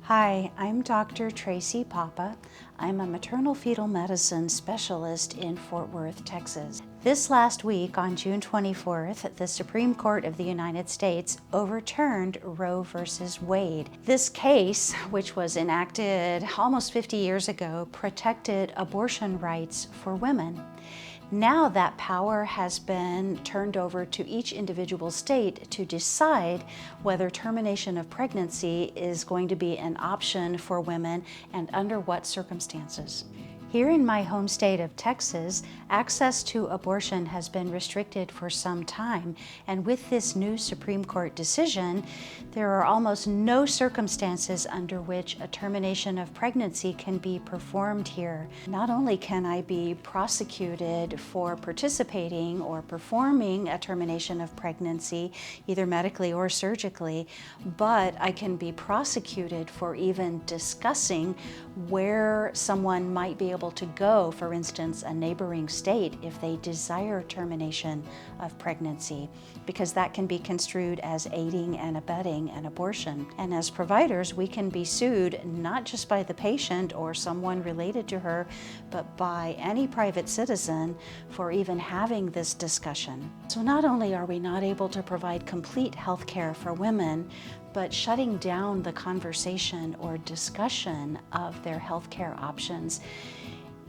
Hi, I'm Dr. Tracy Papa. I'm a maternal fetal medicine specialist in Fort Worth, Texas. This last week, on June 24th, the Supreme Court of the United States overturned Roe versus Wade. This case, which was enacted almost 50 years ago, protected abortion rights for women. Now that power has been turned over to each individual state to decide whether termination of pregnancy is going to be an option for women and under what circumstances. Here in my home state of Texas, access to abortion has been restricted for some time, and with this new Supreme Court decision, there are almost no circumstances under which a termination of pregnancy can be performed here. Not only can I be prosecuted for participating or performing a termination of pregnancy, either medically or surgically, but I can be prosecuted for even discussing where someone might be able to go, for instance, a neighboring state, if they desire termination of pregnancy, because that can be construed as aiding and abetting an abortion. And as providers, we can be sued not just by the patient or someone related to her, but by any private citizen for even having this discussion. So not only are we not able to provide complete health care for women, but shutting down the conversation or discussion of their healthcare options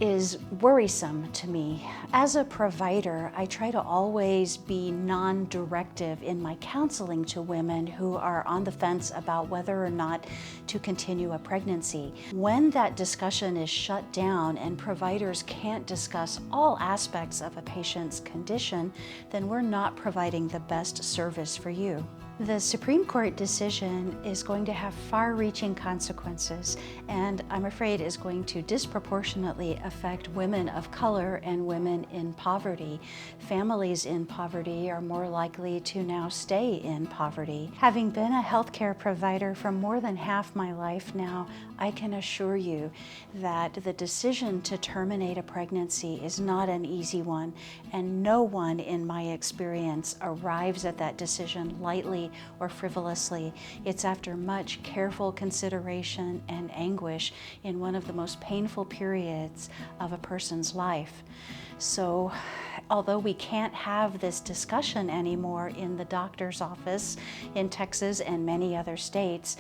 is worrisome to me. As a provider, I try to always be non-directive in my counseling to women who are on the fence about whether or not to continue a pregnancy. When that discussion is shut down and providers can't discuss all aspects of a patient's condition, then we're not providing the best service for you. The Supreme Court decision is going to have far-reaching consequences, and I'm afraid is going to disproportionately affect women of color and women in poverty. Families in poverty are more likely to now stay in poverty. Having been a healthcare provider for more than half my life now, I can assure you that the decision to terminate a pregnancy is not an easy one, and no one in my experience arrives at that decision lightly or frivolously. It's after much careful consideration and anguish in one of the most painful periods of a person's life. So, although we can't have this discussion anymore in the doctor's office in Texas and many other states,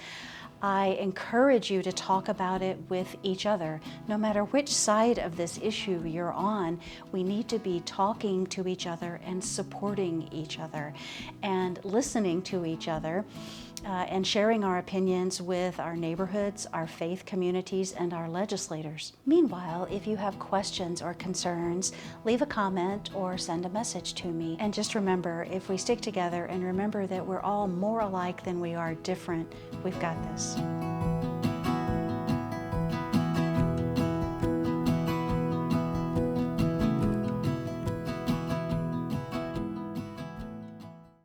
I encourage you to talk about it with each other. No matter which side of this issue you're on, we need to be talking to each other and supporting each other and listening to each other and sharing our opinions with our neighborhoods, our faith communities, and our legislators. Meanwhile, if you have questions or concerns, leave a comment or send a message to me. And just remember, if we stick together and remember that we're all more alike than we are different, we've got this.